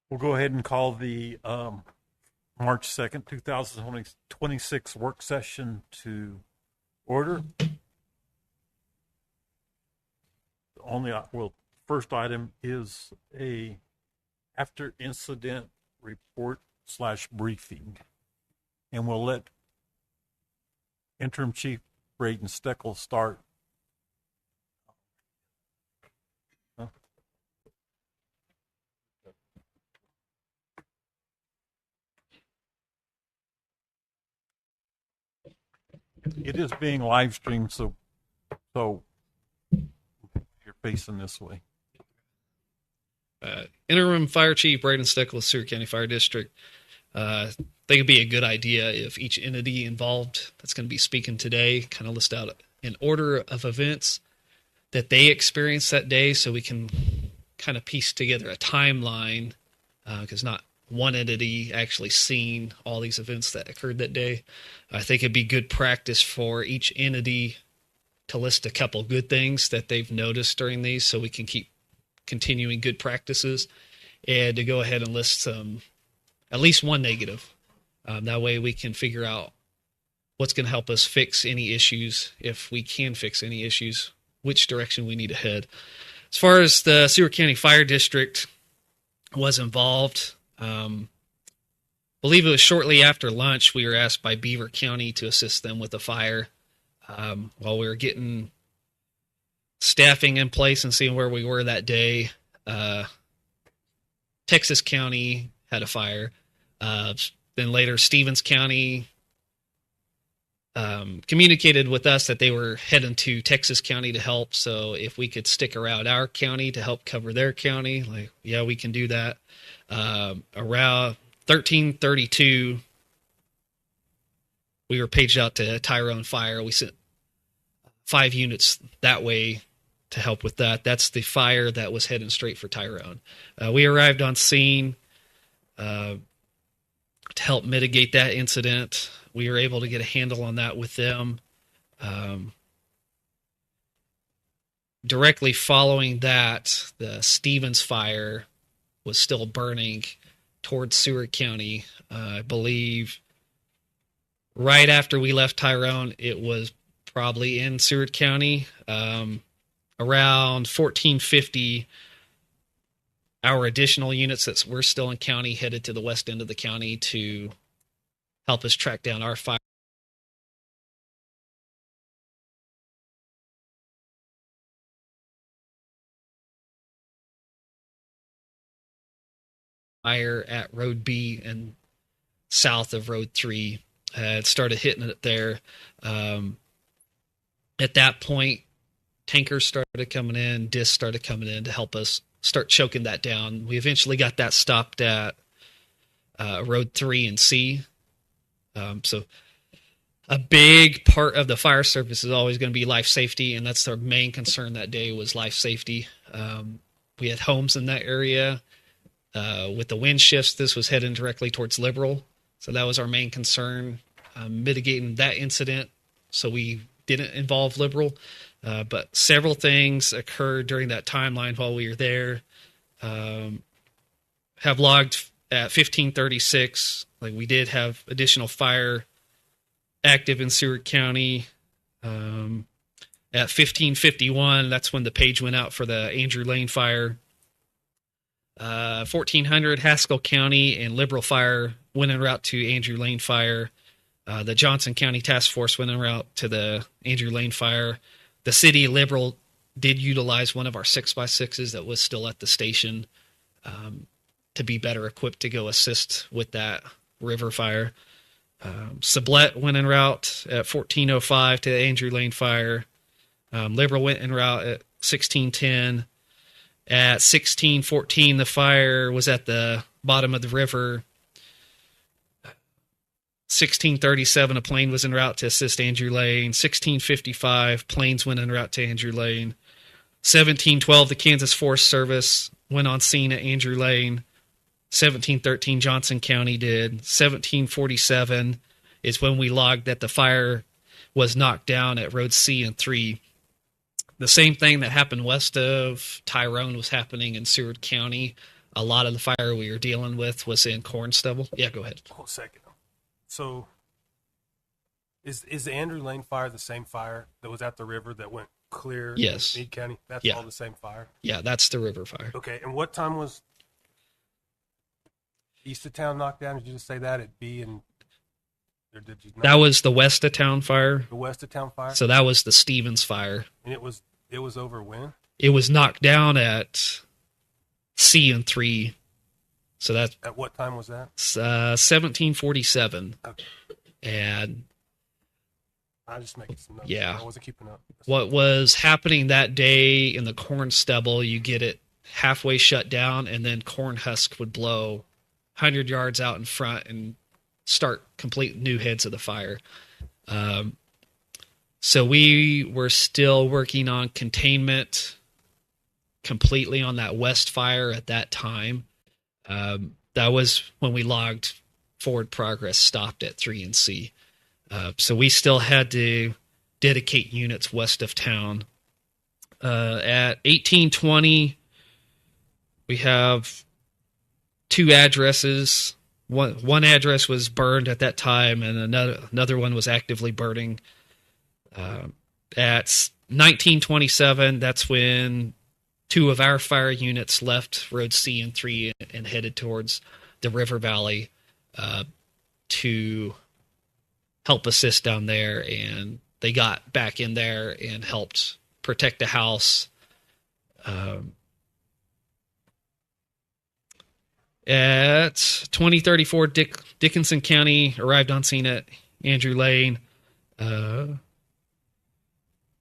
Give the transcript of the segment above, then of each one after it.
We'll go ahead and call the March 2nd, 2026 work session to order. First item is a after incident report slash briefing. And we'll let Interim Chief Braden Steckel start. Huh? It is being live streamed, so you're facing this way. Interim Fire Chief Braden Steckel, Seward County Fire District. I think it'd be a good idea if each entity involved that's going to be speaking today kind of list out an order of events that they experienced that day, so we can kind of piece together a timeline, because not one entity actually seen all these events that occurred that day. I think it'd be good practice for each entity to list a couple good things that they've noticed during these, so we can keep continuing good practices, and to go ahead and list at least one negative. That way we can figure out what's going to help us fix any issues, if we can fix any issues, which direction we need to head. As far as the Seward County Fire District was involved, believe it was shortly after lunch, we were asked by Beaver County to assist them with the fire. While we were getting staffing in place and seeing where we were that day, Texas County had a fire. Then later, Stevens County communicated with us that they were heading to Texas County to help. So if we could stick around our county to help cover their county, yeah, we can do that. Around 1332, we were paged out to Tyrone Fire. We sent 5 units that way to help with that. That's the fire that was heading straight for Tyrone. We arrived on scene to help mitigate that incident. We were able to get a handle on that with them. Directly following that, the Stevens fire was still burning towards Seward County. I believe right after we left Tyrone, it was probably in Seward County. Around 1450, our additional units that were still in county headed to the west end of the county to help us track down our fire at Road B and south of Road 3. It started hitting it there. At that point, tankers started coming in, discs started coming in to help us start choking that down. We eventually got that stopped at Road 3 and C. So a big part of the fire service is always going to be life safety, and that's our main concern that day was life safety. We had homes in that area. With the wind shifts, this was heading directly towards Liberal. So that was our main concern, mitigating that incident so we didn't involve Liberal. But several things occurred during that timeline while we were there. Have logged at 1536, we did have additional fire active in Seward County. At 1551, that's when the page went out for the Andrew Lane fire. 1400, Haskell County and Liberal Fire went en route to Andrew Lane Fire. The Johnson County Task Force went en route to the Andrew Lane Fire. The city Liberal did utilize one of our 6x6s that was still at the station to be better equipped to go assist with that river fire. Sublette went en route at 1405 to the Andrew Lane Fire. Liberal went en route at 1610. At 1614, the fire was at the bottom of the river. 1637, a plane was en route to assist Andrew Lane. 1655, planes went en route to Andrew Lane. 1712, the Kansas Forest Service went on scene at Andrew Lane. 1713, Johnson County did. 1747 is when we logged that the fire was knocked down at Road C and 3. The same thing that happened west of Tyrone was happening in Seward County. A lot of the fire we were dealing with was in corn stubble. Yeah, go ahead. Hold a second. So, is the Andrew Lane fire the same fire that was at the river that went clear Yes. in Meade County? That's Yeah. all the same fire? Yeah, that's the river fire. Okay, and what time was east of town knocked down? Did you just say that at B and or did you not? That was the west of town fire. The west of town fire? So that was the Stevens fire. And it was over when? It was knocked down at C and 3. So that's At what time was that? 1747. Okay. And I just making some notes. Yeah. I wasn't keeping up. what was happening that day in the corn stubble, you get it halfway shut down, and then corn husk would blow 100 yards out in front and start complete new heads of the fire. So we were still working on containment completely on that west fire at that time. That was when we logged forward progress stopped at 3 and C. So we still had to dedicate units west of town. At 1820, we have 2 addresses. One address was burned at that time, and another one was actively burning. At 1927, that's when 2 of our fire units left Road C and 3 and headed towards the river valley to help assist down there, and they got back in there and helped protect the house. At 2034, Dickinson County arrived on scene at Andrew Lane.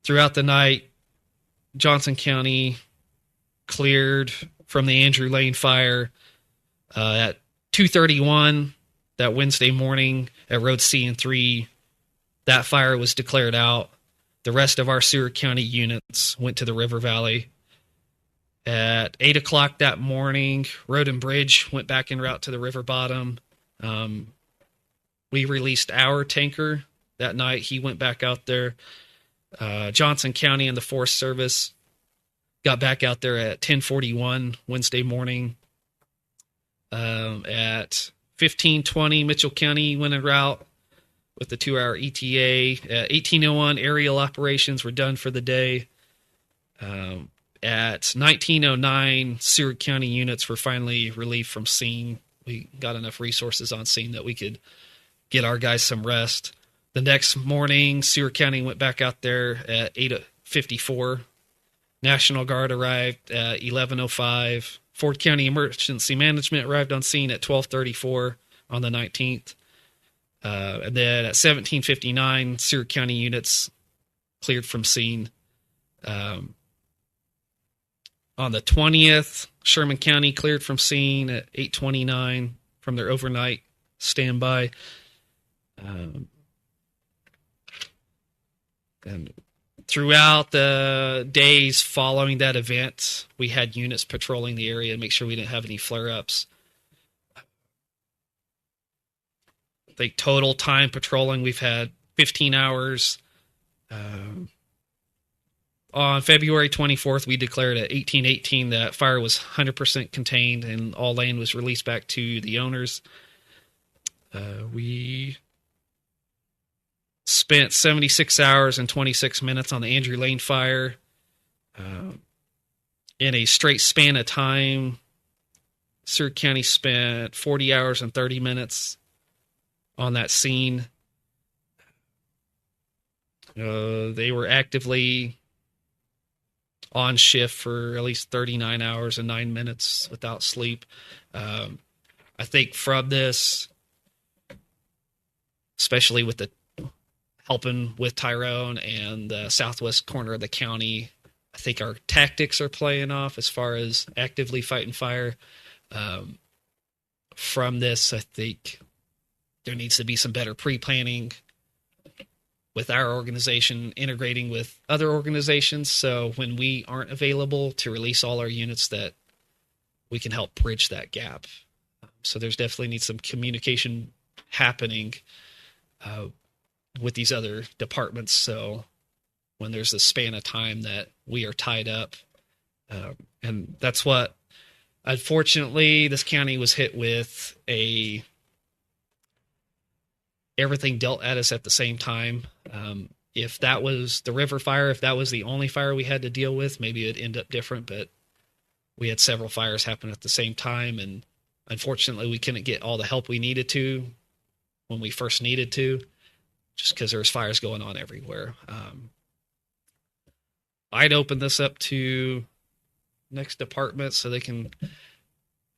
Throughout the night, Johnson County cleared from the Andrew Lane fire. At 2:31 that Wednesday morning at Road C and 3, that fire was declared out. The rest of our Seward County units went to the river valley. At 8 o'clock that morning, Road and Bridge went back en route to the river bottom. We released our tanker that night. He went back out there. Johnson County and the Forest Service got back out there at 10:41 Wednesday morning. At 15:20, Mitchell County went en route with the 2-hour ETA. At 18:01, aerial operations were done for the day. At 19:09, Seward County units were finally relieved from scene. We got enough resources on scene that we could get our guys some rest. The next morning, Seward County went back out there at 8:54. National Guard arrived at 11:05. Ford County Emergency Management arrived on scene at 12:34 on the 19th. And then at 17:59, Seward County units cleared from scene. On the 20th, Sherman County cleared from scene at 8:29 from their overnight standby. And throughout the days following that event, we had units patrolling the area to make sure we didn't have any flare-ups. I think total time patrolling, we've had 15 hours. On February 24th, we declared at 18:18 that fire was 100% contained and all land was released back to the owners. We spent 76 hours and 26 minutes on the Andrew Lane fire. In a straight span of time, Seward County spent 40 hours and 30 minutes on that scene. They were actively on shift for at least 39 hours and 9 minutes without sleep. I think from this, especially with the helping with Tyrone and the southwest corner of the county, I think our tactics are playing off as far as actively fighting fire. From this, I think there needs to be some better pre-planning with our organization integrating with other organizations, so when we aren't available to release all our units, that we can help bridge that gap. So there's definitely needs some communication happening with these other departments, so when there's a span of time that we are tied up, and that's what Unfortunately, this county was hit with everything dealt at us at the same time. If that was the river fire, if that was the only fire we had to deal with, maybe it'd end up different, but we had several fires happen at the same time, and unfortunately we couldn't get all the help we needed to when we first needed to, just because there's fires going on everywhere. I'd open this up to next department so they can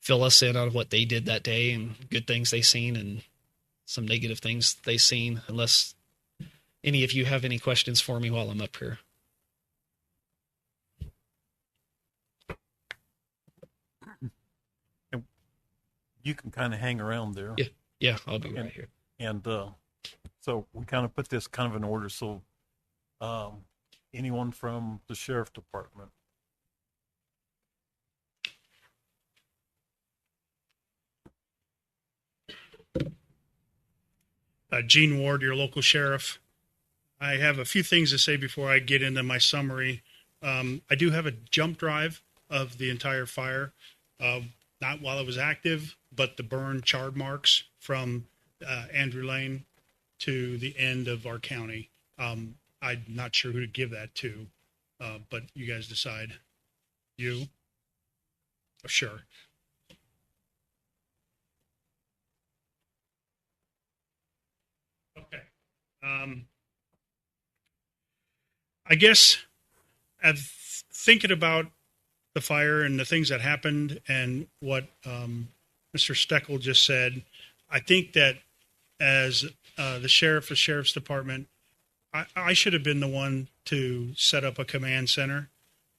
fill us in on what they did that day and good things they seen and some negative things they seen, unless any of you have any questions for me while I'm up here. You can kind of hang around there. Yeah, I'll be right here. And so we kind of put this kind of in order. So anyone from the sheriff department? Gene Ward, your local sheriff. I have a few things to say before I get into my summary. I do have a jump drive of the entire fire, not while it was active, but the burn charred marks from Andrew Lane to the end of our county. I'm not sure who to give that to, but you guys decide. You? Oh, sure. Okay. I guess thinking about the fire and the things that happened and what Mr. Steckel just said, I think that as the sheriff's department, I should have been the one to set up a command center,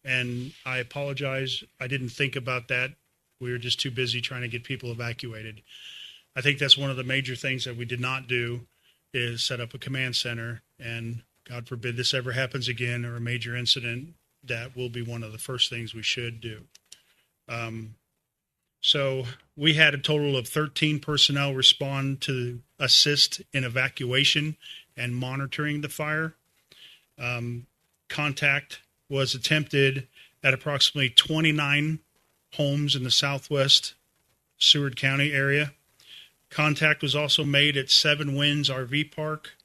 and I apologize. I didn't think about that. We were just too busy trying to get people evacuated. I think that's one of the major things that we did not do is set up a command center, and God forbid this ever happens again or a major incident, that will be one of the first things we should do. So we had a total of 13 personnel respond to assist in evacuation and monitoring the fire. Contact was attempted at approximately 29 homes in the southwest Seward County area. Contact was also made at Seven Winds RV Park,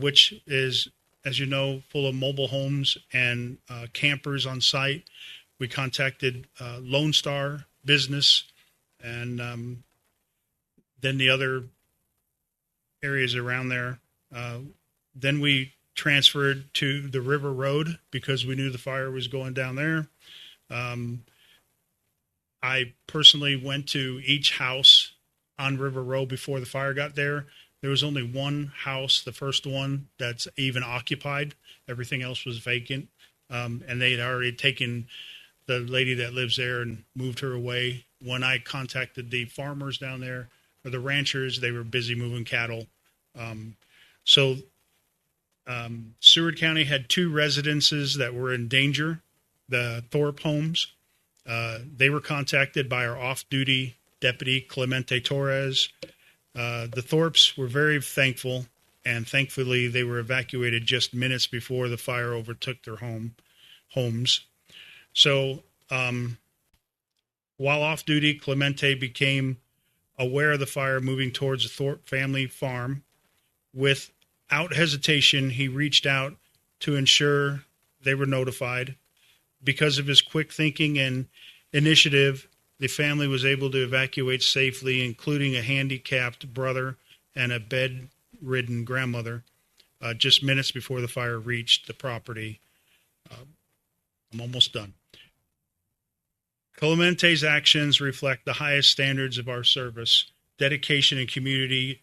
which is, as you know, full of mobile homes and campers on site. We contacted Lone Star Business and then the other areas around there. Then we transferred to the River Road because we knew the fire was going down there. I personally went to each house on River Road before the fire got there. There was only one house, the first one, that's even occupied. Everything else was vacant. And they had already taken the lady that lives there and moved her away. When I contacted the farmers down there, or the ranchers, they were busy moving cattle. Seward County had 2 residences that were in danger, the Thorpe homes. They were contacted by our off-duty deputy, Clemente Torres. The Thorpes were very thankful, and thankfully they were evacuated just minutes before the fire overtook their homes. So while off duty, Clemente became aware of the fire moving towards the Thorpe family farm. Without hesitation, he reached out to ensure they were notified. Because of his quick thinking and initiative, the family was able to evacuate safely, including a handicapped brother and a bedridden grandmother, just minutes before the fire reached the property. I'm almost done. Clemente's actions reflect the highest standards of our service, dedication, and community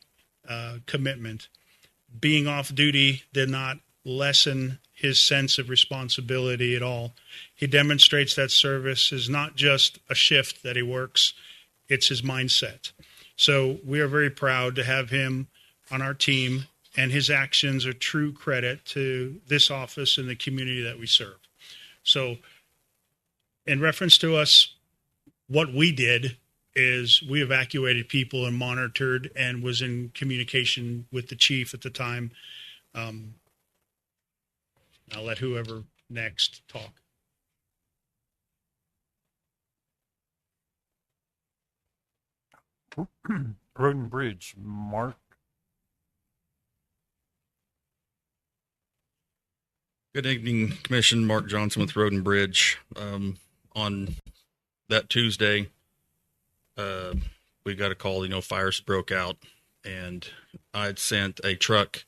commitment. Being off duty did not lessen his sense of responsibility at all. He demonstrates that service is not just a shift that he works, it's his mindset. So we are very proud to have him on our team, and his actions are true credit to this office and the community that we serve. So in reference to us, what we did is we evacuated people and monitored and was in communication with the chief at the time. I'll let whoever next talk. Road and Bridge, Mark. Good evening, Commission. Mark Johnson with Road and Bridge. On that Tuesday, we got a call, fires broke out, and I'd sent a truck.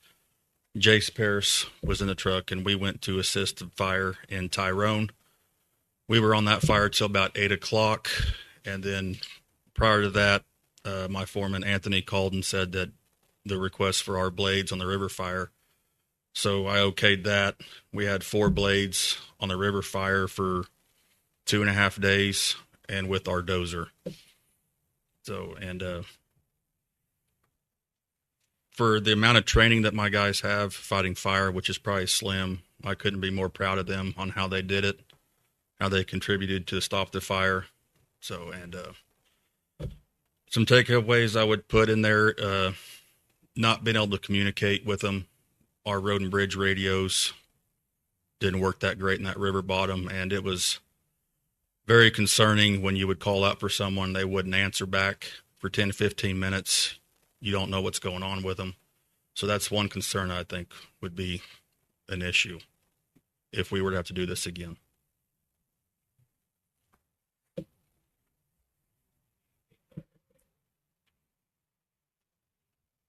Jace Paris was in the truck, and we went to assist the fire in Tyrone. We were on that fire till about 8 o'clock, and then prior to that, my foreman, Anthony, called and said that the request for our blades on the river fire. So I okayed that. We had 4 blades on the river fire for 2.5 days, and with our dozer. So, and for the amount of training that my guys have fighting fire, which is probably slim, I couldn't be more proud of them on how they did it, how they contributed to stop the fire. So, and some takeaways I would put in there, not being able to communicate with them. Our road and bridge radios didn't work that great in that river bottom, and it was very concerning when you would call out for someone, they wouldn't answer back for 10 to 15 minutes. You don't know what's going on with them. So that's one concern I think would be an issue if we were to have to do this again.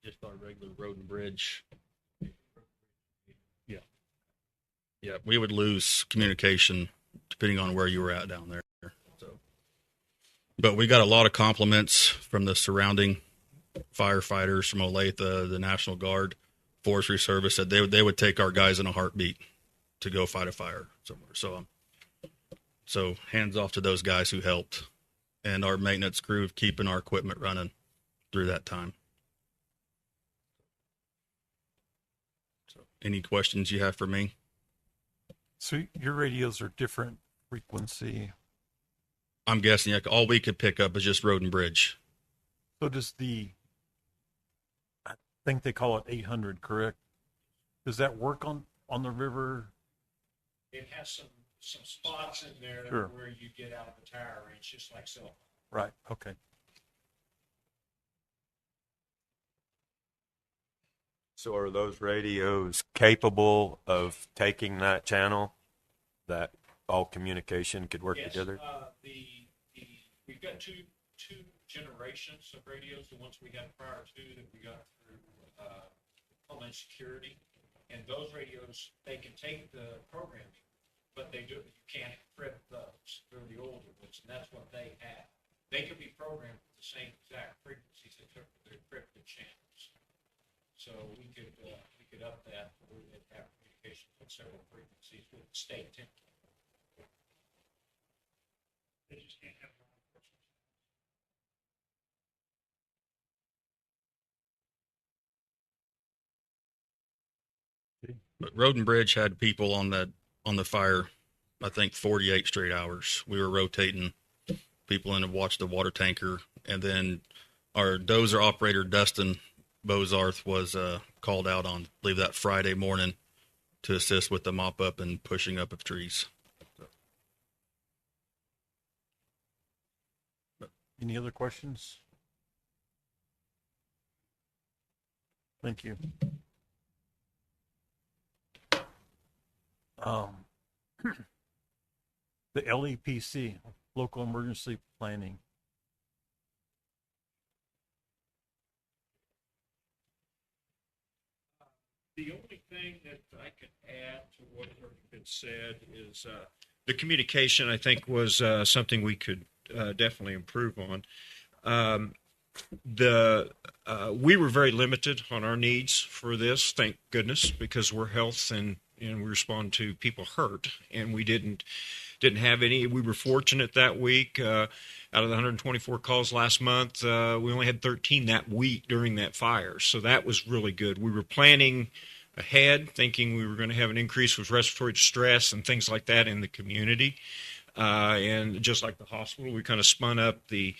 Just our regular road and bridge. Yeah, we would lose communication depending on where you were at down there. So, but we got a lot of compliments from the surrounding firefighters from Olathe, the National Guard, Forestry Service, that they would take our guys in a heartbeat to go fight a fire somewhere. So hands off to those guys who helped, and our maintenance crew keeping our equipment running through that time. So, any questions you have for me? So your radios are different frequency. I'm guessing all we could pick up is just road and bridge. So does I think they call it 800, correct? Does that work on the river? It has some spots in there Sure. where you get out of the tower range, just like cell phone. Right, okay. So are those radios capable of taking that channel, that all communication could work together? We've got two generations of radios. The ones we had prior to that we got through Homeland Security, and those radios, they can take the programming, but you can't encrypt those. They're the older ones, and that's what they have. They can be programmed with the same exact frequencies that took the encrypted channels. So we could up that, we would have communication with several frequencies with the state template. They just can't have one person. But Road and Bridge had people on the fire, I think 48 straight hours. We were rotating people in to watch the water tanker, and then our dozer operator Dustin Bozarth was called out on, I believe, that Friday morning to assist with the mop up and pushing up of trees. Any other questions? Thank you. The LEPC, Local Emergency Planning. The only thing that I could add to what has already been said is the communication, I think, was something we could definitely improve on. We were very limited on our needs for this, thank goodness, because we're health and we respond to people hurt, and we didn't have any. We were fortunate that week. Out of the 124 calls last month, we only had 13 that week during that fire. So that was really good. We were planning ahead, thinking we were going to have an increase with respiratory distress and things like that in the community. And just like the hospital, we kind of spun up the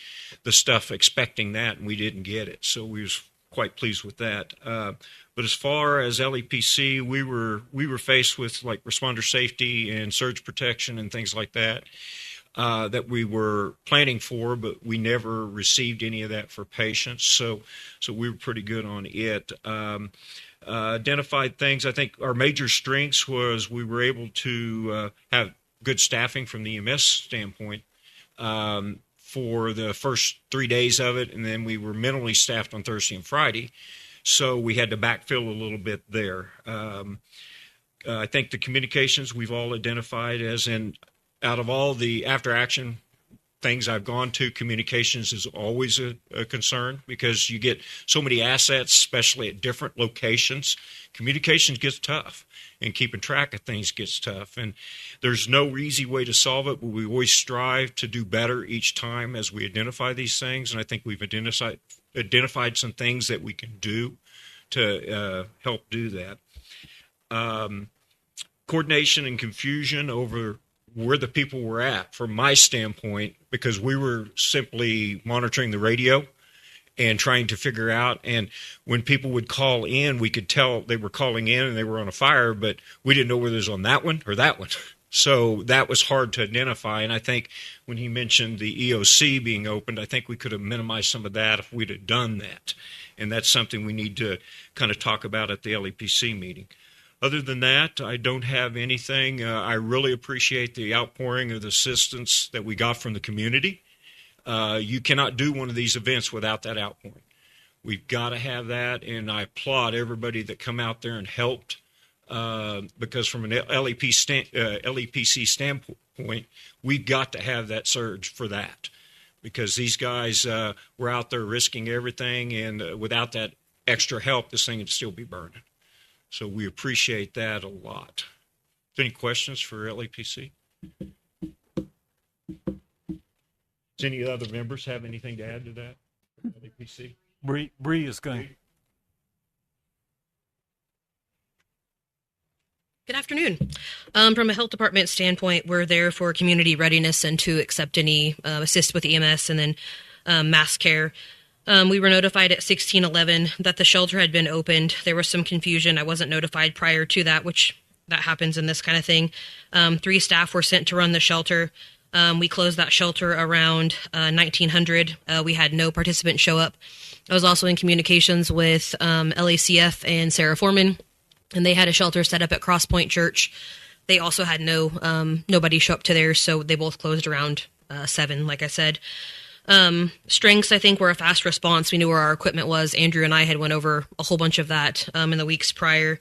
stuff expecting that, and we didn't get it. So we was quite pleased with that. But as far as LEPC, we were faced with like responder safety and surge protection and things like that. that we were planning for, but we never received any of that for patients. So we were pretty good on it. Identified things. I think our major strengths was we were able to have good staffing from the EMS standpoint for the first 3 days of it, and then we were minimally staffed on Thursday and Friday, so we had to backfill a little bit there. I think the communications we've all identified as in out of all the after action things I've gone to, communications is always a concern because you get so many assets, especially at different locations. Communications gets tough, and keeping track of things gets tough. And there's no easy way to solve it, but we always strive to do better each time as we identify these things. And I think we've identified some things that we can do to help do that. Coordination and confusion over where the people were at from my standpoint, because we were simply monitoring the radio and trying to figure out. And when people would call in, we could tell they were calling in and they were on a fire, but we didn't know whether it was on that one or that one. So that was hard to identify. And I think when he mentioned the EOC being opened, I think we could have minimized some of that if we'd have done that. And that's something we need to kind of talk about at the LEPC meeting. Other than that, I don't have anything. I really appreciate the outpouring of the assistance that we got from the community. You cannot do one of these events without that outpouring. We've got to have that, and I applaud everybody that come out there and helped because from an LEPC standpoint, we've got to have that surge for that because these guys were out there risking everything, and without that extra help, this thing would still be burning. So we appreciate that a lot. Any questions for LEPC? Does any other members have anything to add to that? LEPC? Bree is going. Good afternoon. From a health department standpoint, we're there for community readiness and to accept any assist with EMS and then mass care. We were notified at 1611 that the shelter had been opened. There was some confusion. I wasn't notified prior to that, which that happens in this kind of thing. 3 staff were sent to run the shelter. We closed that shelter around 1900. We had no participants show up. I was also in communications with LACF and Sarah Foreman, and they had a shelter set up at Cross Point Church. They also had nobody show up to theirs, so they both closed around 7, like I said. Strengths, I think, were a fast response. We knew where our equipment was. Andrew and I had went over a whole bunch of that in the weeks prior.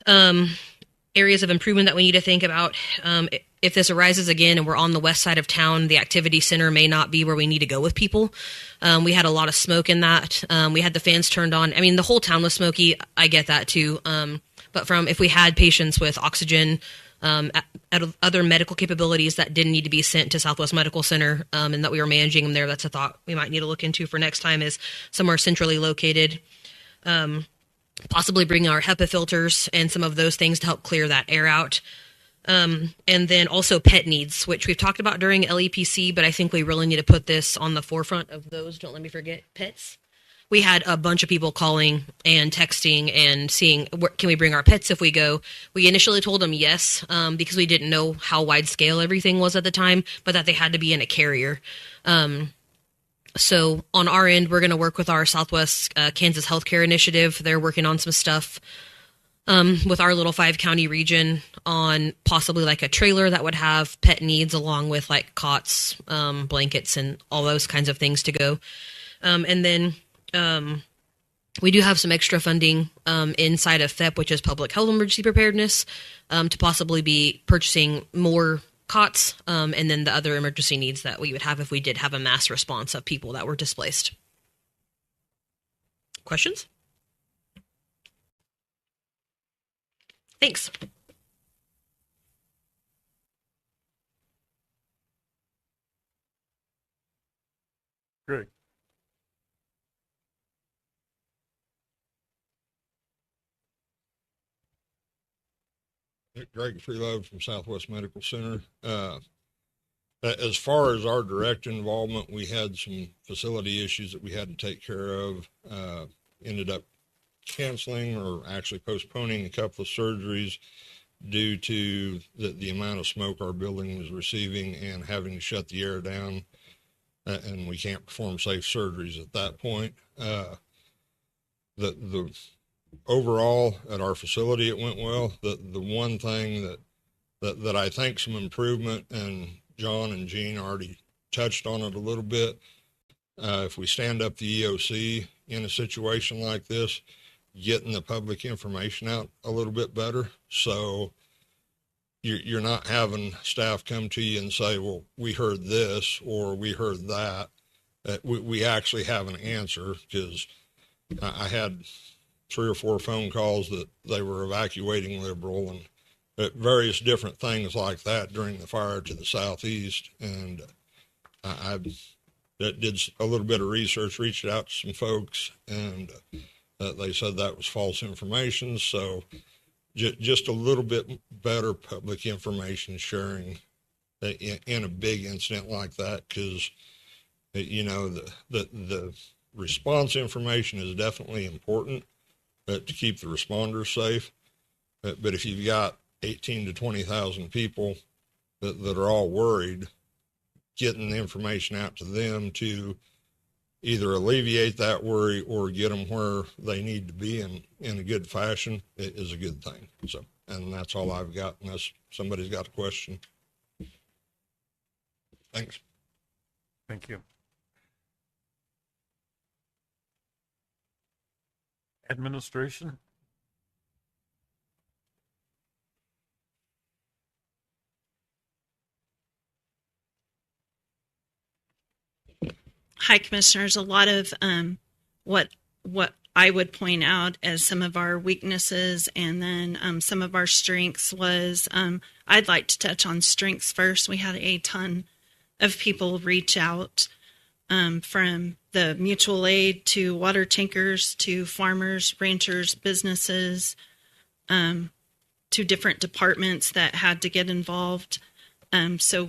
Areas of improvement that we need to think about. If this arises again and we're on the west side of town, the activity center may not be where we need to go with people. We had a lot of smoke in that. We had the fans turned on. I mean, the whole town was smoky. I get that too. But if we had patients with oxygen, other medical capabilities that didn't need to be sent to Southwest Medical Center, and that we were managing them there, that's a thought we might need to look into for next time, is somewhere centrally located. Possibly bring our HEPA filters and some of those things to help clear that air out. And then also pet needs, which we've talked about during LEPC, but I think we really need to put this on the forefront of those. Don't let me forget pets. We had a bunch of people calling and texting and seeing, can we bring our pets if we go? We initially told them yes, because we didn't know how wide scale everything was at the time, but that they had to be in a carrier. So on our end, we're going to work with our Southwest Kansas Healthcare Initiative. They're working on some stuff with our little 5-county region on possibly like a trailer that would have pet needs along with like cots, blankets, and all those kinds of things to go. And then we do have some extra funding inside of FEP, which is Public Health Emergency Preparedness, to possibly be purchasing more cots, and then the other emergency needs that we would have if we did have a mass response of people that were displaced. Questions? Thanks. Greg. Greg Freelove from Southwest Medical Center. As far as our direct involvement, we had some facility issues that we had to take care of. Ended up canceling or actually postponing a couple of surgeries due to the amount of smoke our building was receiving and having to shut the air down, and we can't perform safe surgeries at that point. The overall at our facility, it went well. The one thing that I think some improvement, and John and Gene already touched on it a little bit. If we stand up the EOC in a situation like this, getting the public information out a little bit better. So you're not having staff come to you and say, well, we heard this or we heard that. We actually have an answer, because I had 3 or 4 phone calls that they were evacuating Liberal and various different things like that during the fire to the southeast. And I did a little bit of research, reached out to some folks, and they said that was false information. So just a little bit better public information sharing in a big incident like that, because, you know, the response information is definitely important to keep the responders safe. But if you've got 18 to 20,000 people that are all worried, getting the information out to them to either alleviate that worry or get them where they need to be in a good fashion is a good thing. So, and that's all I've got, unless somebody's got a question. Thanks. Thank you. Administration? Hi, Commissioners. A lot of what I would point out as some of our weaknesses, and then some of our strengths was, I'd like to touch on strengths first. We had a ton of people reach out, from the mutual aid to water tankers to farmers, ranchers, businesses, to different departments that had to get involved. So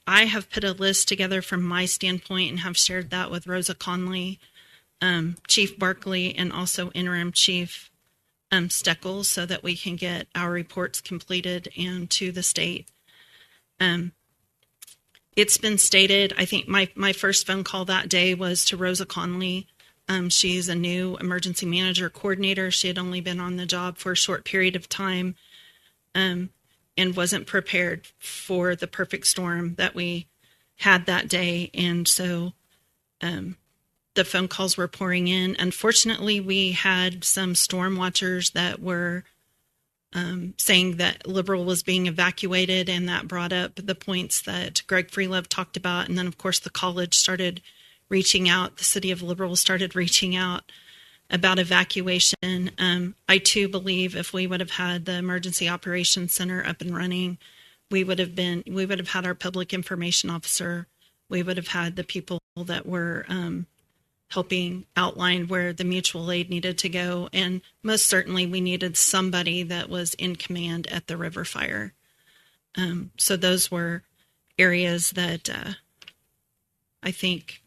I have put a list together from my standpoint and have shared that with Rosa Conley, Chief Barkley, and also Interim Chief Steckles, so that we can get our reports completed and to the state. It's been stated, I think my first phone call that day was to Rosa Conley. She's a new emergency manager coordinator. She had only been on the job for a short period of time. And wasn't prepared for the perfect storm that we had that day. And so the phone calls were pouring in. Unfortunately, we had some storm watchers that were saying that Liberal was being evacuated, and that brought up the points that Greg Freelove talked about. And then, of course, the college started reaching out. The city of Liberal started reaching out about evacuation. I too believe if we would have had the Emergency Operations Center up and running, we would have had our public information officer. We would have had the people that were helping outline where the mutual aid needed to go. And most certainly we needed somebody that was in command at the river fire. So those were areas that I think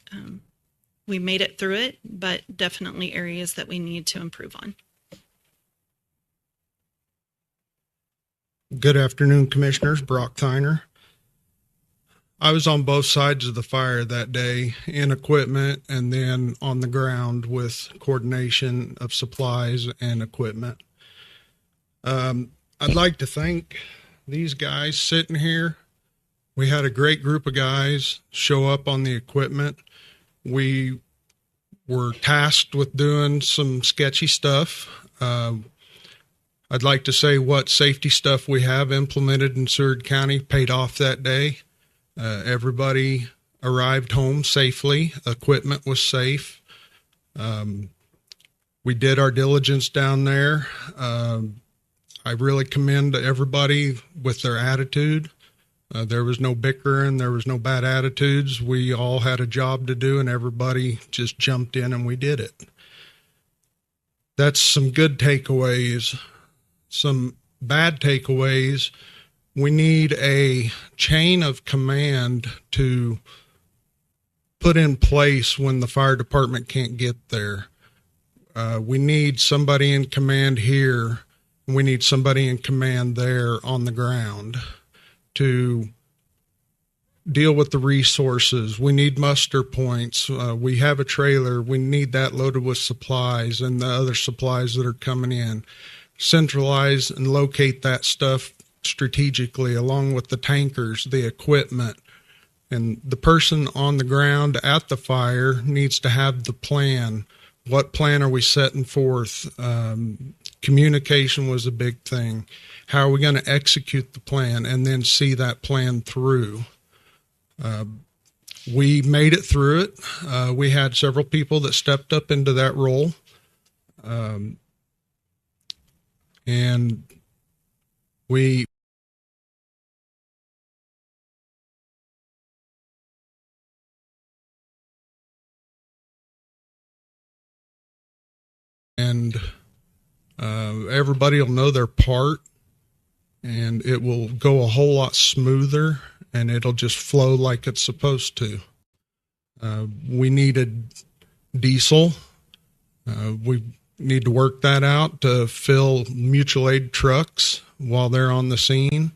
we made it through it, but definitely areas that we need to improve on. Good afternoon, Commissioners. Brock Tyner. I was on both sides of the fire that day, in equipment and then on the ground with coordination of supplies and equipment. I'd like to thank these guys sitting here. We had a great group of guys show up on the equipment. We were tasked with doing some sketchy stuff. I'd like to say what safety stuff we have implemented in Seward County paid off that day. Everybody arrived home safely. Equipment was safe. We did our diligence down there. I really commend everybody with their attitude. There was no bickering. There was no bad attitudes. We all had a job to do, and everybody just jumped in and we did it. That's some good takeaways. Some bad takeaways. We need a chain of command to put in place when the fire department can't get there. We need somebody in command here We need somebody in command there on the ground to deal with the resources. We need muster points. We have a trailer. We need that loaded with supplies and the other supplies that are coming in. Centralize and locate that stuff strategically along with the tankers, the equipment. And the person on the ground at the fire needs to have the plan. What plan are we setting forth? Communication was a big thing. How are we going to execute the plan and then see that plan through? We made it through it. We had several people that stepped up into that role. And we everybody will know their part, and it will go a whole lot smoother, and it'll just flow like it's supposed to. We needed diesel. We need to work that out to fill mutual aid trucks while they're on the scene.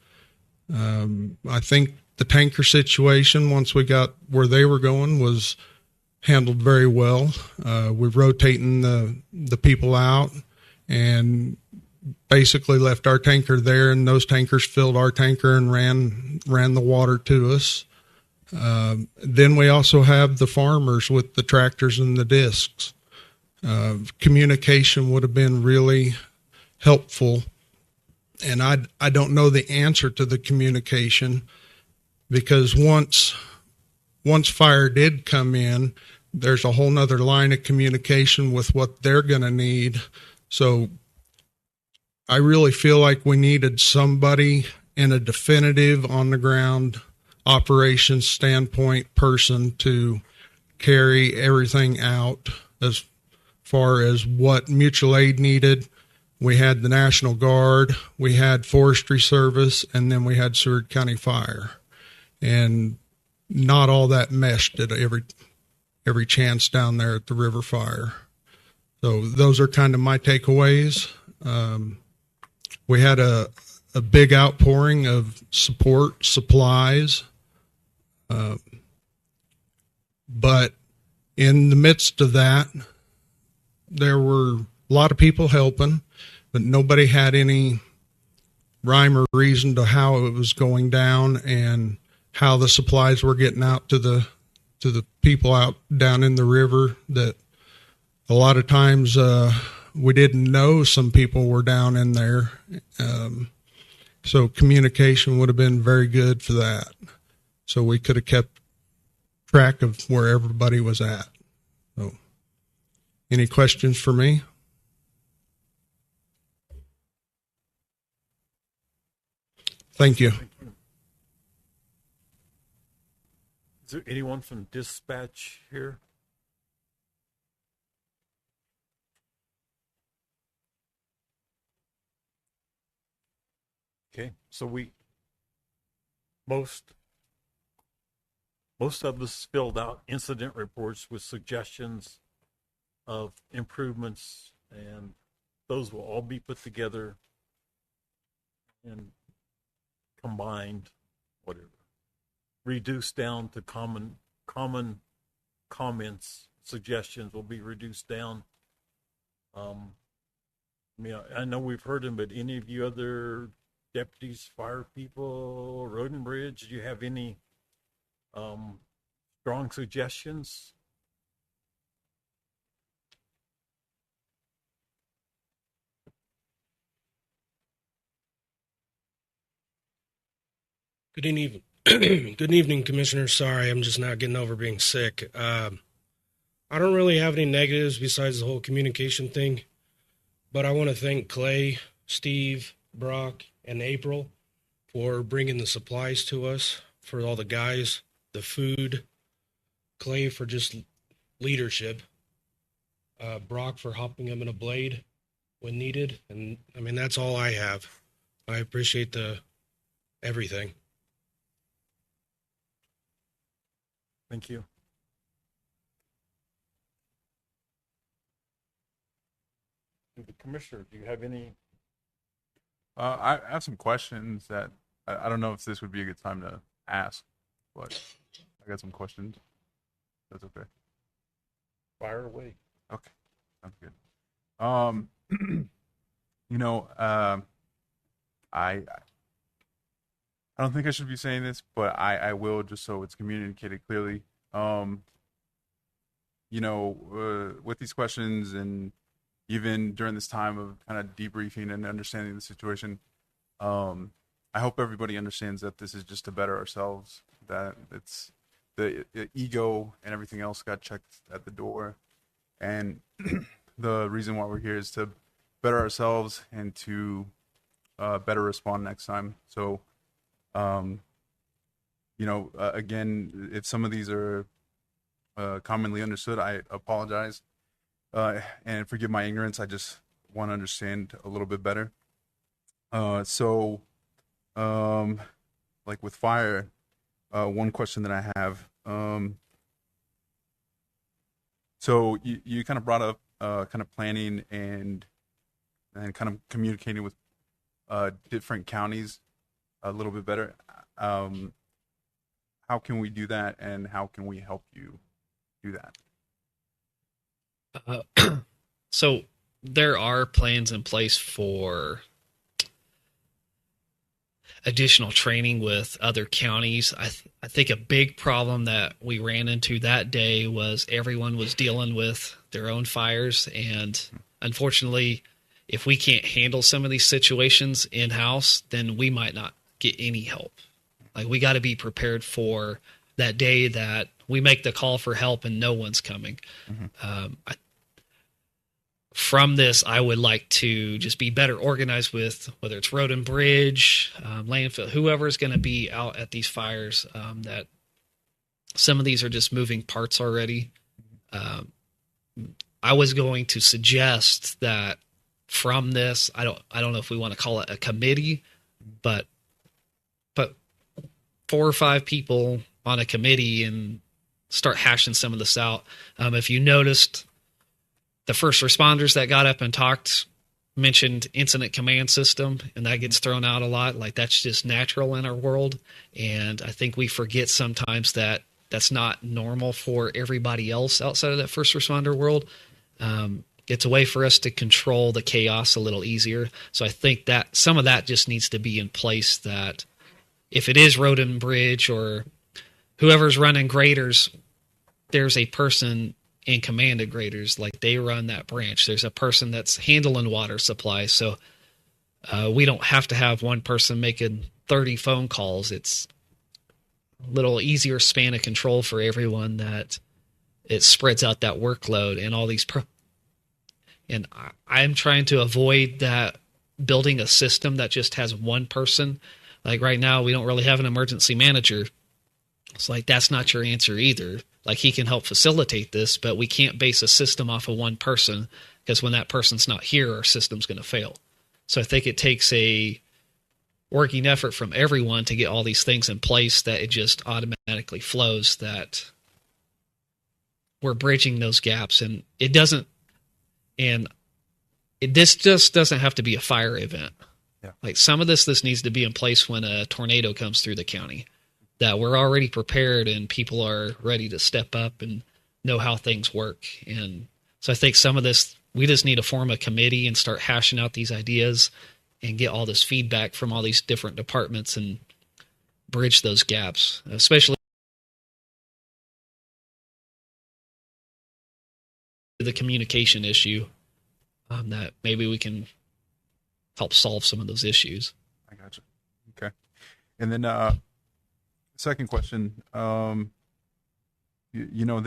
I think the tanker situation, once we got where they were going, was handled very well. We're rotating the people out and basically left our tanker there, and those tankers filled our tanker and ran the water to us. Then we also have the farmers with the tractors and the discs. Communication would have been really helpful, and I don't know the answer to the communication, because once fire did come in, there's a whole nother line of communication with what they're going to need. So I really feel like we needed somebody in a definitive on the ground operations standpoint person to carry everything out as far as what mutual aid needed. We had the National Guard, we had Forestry Service, and then we had Seward County Fire. And not all that meshed at every chance down there at the river fire. So those are kind of my takeaways. We had a big outpouring of support, supplies. But in the midst of that, there were a lot of people helping, but nobody had any rhyme or reason to how it was going down and how the supplies were getting out to the people out down in the river. That a lot of times we didn't know some people were down in there. So communication would have been very good for that. So we could have kept track of where everybody was at. So, any questions for me? Thank you. Is there anyone from dispatch here? Okay, so most of us filled out incident reports with suggestions of improvements, and those will all be put together and combined, whatever, reduced down to common comments, suggestions will be reduced down. I mean, I know we've heard them, but any of you other deputies, fire people, road and bridge, do you have any strong suggestions? Good evening. Good evening, Commissioner. Sorry, I'm just not getting over being sick. I don't really have any negatives besides the whole communication thing, but I want to thank Clay, Steve, Brock, and April for bringing the supplies to us, for all the guys, the food, Clay for just leadership, Brock for hopping him in a blade when needed, and I mean, that's all I have. I appreciate everything. Thank you. The commissioner, do you have any I have some questions that I don't know if this would be a good time to ask, but I got some questions. That's okay. Fire away. Okay, sounds good. You know, I don't think I should be saying this, but I will just so it's communicated clearly. You know, with these questions and even during this time of kind of debriefing and understanding the situation, I hope everybody understands that this is just to better ourselves, that it's the ego and everything else got checked at the door. And the reason why we're here is to better ourselves and to better respond next time. So, you know, again, if some of these are commonly understood, I apologize and forgive my ignorance. I just want to understand a little bit better. So, like with fire, one question that I have. So you kind of brought up kind of planning and kind of communicating with different counties a little bit better. How can we do that, and how can we help you do that? So there are plans in place for additional training with other counties. I think a big problem that we ran into that day was everyone was dealing with their own fires. And unfortunately, if we can't handle some of these situations in-house, then we might not get any help. Like, we got to be prepared for that day that we make the call for help and no one's coming. Mm-hmm. From this, I would like to just be better organized with whether it's road and bridge, landfill, whoever is going to be out at these fires. That some of these are just moving parts already. I was going to suggest that from this, I don't know if we want to call it a committee, but 4 or 5 people on a committee and start hashing some of this out. If you noticed, the first responders that got up and talked mentioned incident command system, and that gets thrown out a lot. Like, that's just natural in our world. And I think we forget sometimes that that's not normal for everybody else outside of that first responder world. It's a way for us to control the chaos a little easier. So I think that some of that just needs to be in place, that if it is road and bridge or whoever's running graders, there's a person in command of graders, like they run that branch. There's a person that's handling water supply. So we don't have to have one person making 30 phone calls. It's a little easier span of control for everyone, that it spreads out that workload and all these. And I'm trying to avoid that, building a system that just has one person. Like right now, we don't really have an emergency manager. It's like, that's not your answer either. Like, he can help facilitate this, but we can't base a system off of one person, because when that person's not here, our system's going to fail. So I think it takes a working effort from everyone to get all these things in place, that it just automatically flows, that we're bridging those gaps. And it doesn't, this just doesn't have to be a fire event. Yeah. Like, some of this needs to be in place when a tornado comes through the county, that we're already prepared and people are ready to step up and know how things work. And so I think some of this, we just need to form a committee and start hashing out these ideas and get all this feedback from all these different departments and bridge those gaps, especially the communication issue, that maybe we can help solve some of those issues. I gotcha. Okay. And then, second question, you know,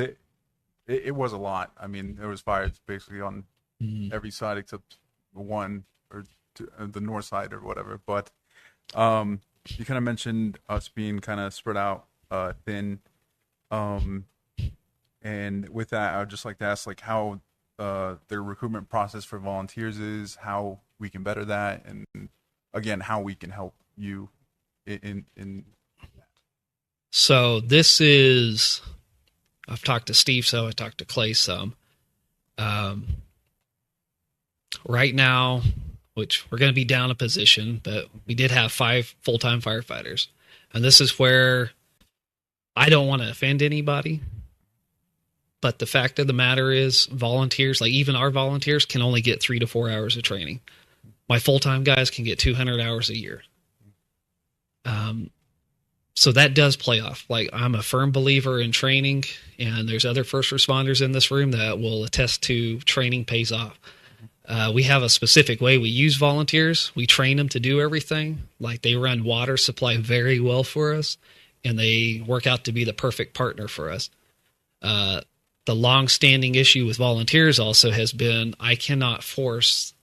it was a lot. I mean, there was fires basically on every side except one, or the north side or whatever. But you kind of mentioned us being kind of spread out thin. And with that, I would just like to ask, like, how the recruitment process for volunteers is, how we can better that, and again, how we can help you in So this is, I've talked to Steve, so I talked to Clay some. Right now, which we're going to be down a position, but we did have 5 full-time firefighters. And this is where I don't want to offend anybody, but the fact of the matter is volunteers, like even our volunteers, can only get 3 to 4 hours of training. My full-time guys can get 200 hours a year. So that does play off. Like, I'm a firm believer in training, and there's other first responders in this room that will attest to training pays off. We have a specific way we use volunteers. We train them to do everything. Like, they run water supply very well for us, and they work out to be the perfect partner for us. The long-standing issue with volunteers also has been I cannot force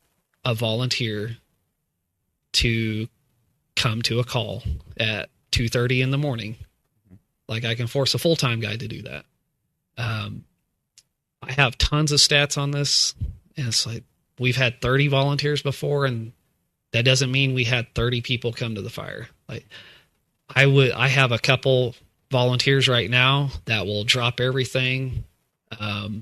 a volunteer to come to a call at 2:30 in the morning. Like, I can force a full-time guy to do that. I have tons of stats on this, and it's like we've had 30 volunteers before, and that doesn't mean we had 30 people come to the fire. Like, I have a couple volunteers right now that will drop everything. I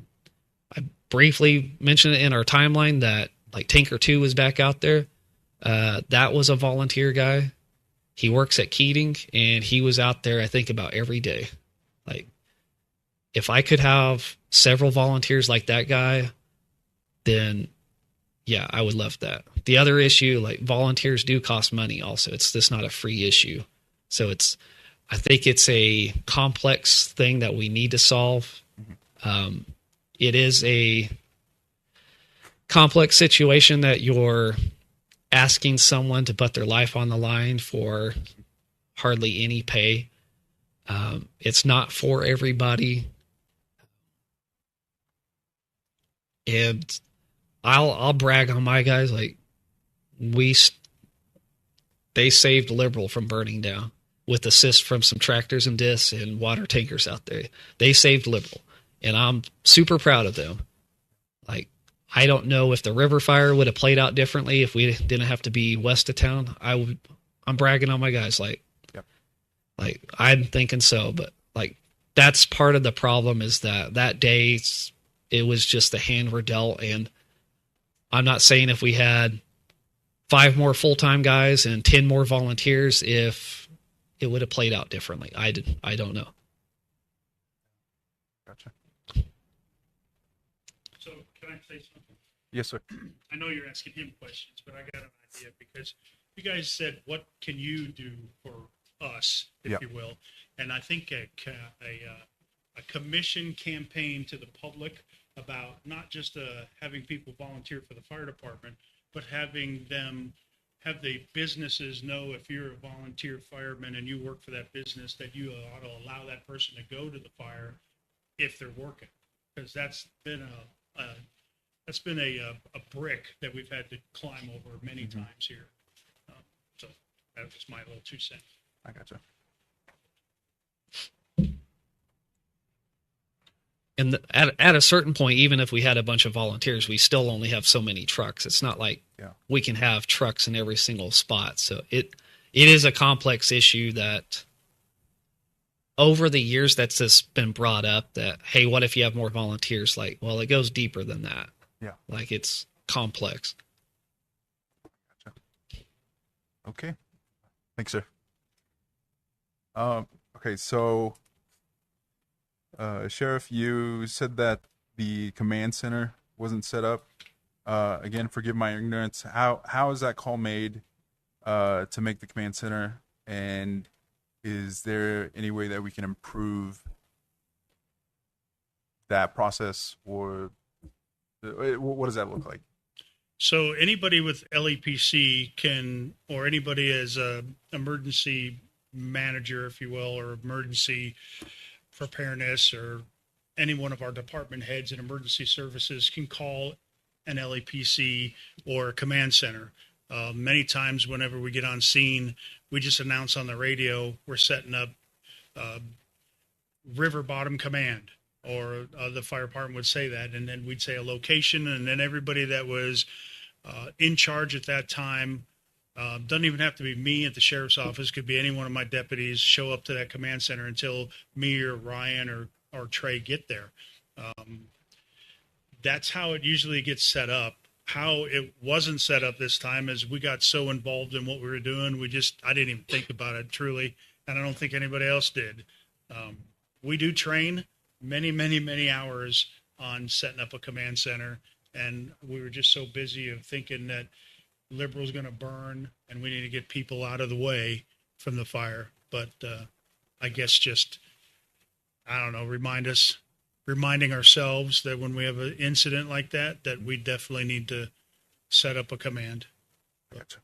briefly mentioned it in our timeline that like Tanker 2 was back out there. That was a volunteer guy. He works at Keating, and he was out there, I think, about every day. Like, if I could have several volunteers like that guy, then yeah, I would love that. The other issue, like, volunteers do cost money also. It's just not a free issue. So I think it's a complex thing that we need to solve. It is a complex situation that you're asking someone to put their life on the line for hardly any pay. It's not for everybody. And I'll brag on my guys. Like, they saved Liberal from burning down with assist from some tractors and discs and water tankers out there. They saved Liberal, and I'm super proud of them. Like, I don't know if the river fire would have played out differently if we didn't have to be west of town. I'm bragging on my guys. Like, yep. Like, I'm thinking so, but like, that's part of the problem is that day it was just the hand we're dealt. And I'm not saying if we had 5 more full-time guys and 10 more volunteers, if it would have played out differently. I don't know. Gotcha. So can I say something? Yes, sir. I know you're asking him questions, but I got an idea because you guys said, what can you do for us, if Yep. you will? And I think a commission campaign to the public about not just having people volunteer for the fire department, but having them have the businesses know if you're a volunteer fireman and you work for that business, that you ought to allow that person to go to the fire if they're working, because that's been a brick that we've had to climb over many times here. So that was my little 2 cents. I gotcha. And at a certain point, even if we had a bunch of volunteers, we still only have so many trucks. It's not like we can have trucks in every single spot. So it is a complex issue that over the years that's just been brought up that, hey, what if you have more volunteers? Like, well, it goes deeper than that. Yeah. Like, it's complex. Gotcha. Okay. Thanks, sir. Okay, so Sheriff, you said that the command center wasn't set up. Again, forgive my ignorance. How is that call made to make the command center? And is there any way that we can improve that process, or what does that look like? So anybody with LEPC can, or anybody as a emergency manager, if you will, or emergency preparedness, or any one of our department heads in emergency services can call an LEPC or a command center. Many times whenever we get on scene, we just announce on the radio, we're setting up river bottom command, or the fire department would say that, and then we'd say a location, and then everybody that was in charge at that time, doesn't even have to be me at the sheriff's office, could be any one of my deputies, show up to that command center until me or Ryan or Trey get there. That's how it usually gets set up. how it wasn't set up this time is we got so involved in what we were doing. I didn't even think about it truly. And I don't think anybody else did. We do train many, many, many hours on setting up a command center. And we were just so busy of thinking that Liberal's going to burn and we need to get people out of the way from the fire. But I guess just, I don't know, reminding ourselves that when we have an incident like that, that we definitely need to set up a command. Gotcha.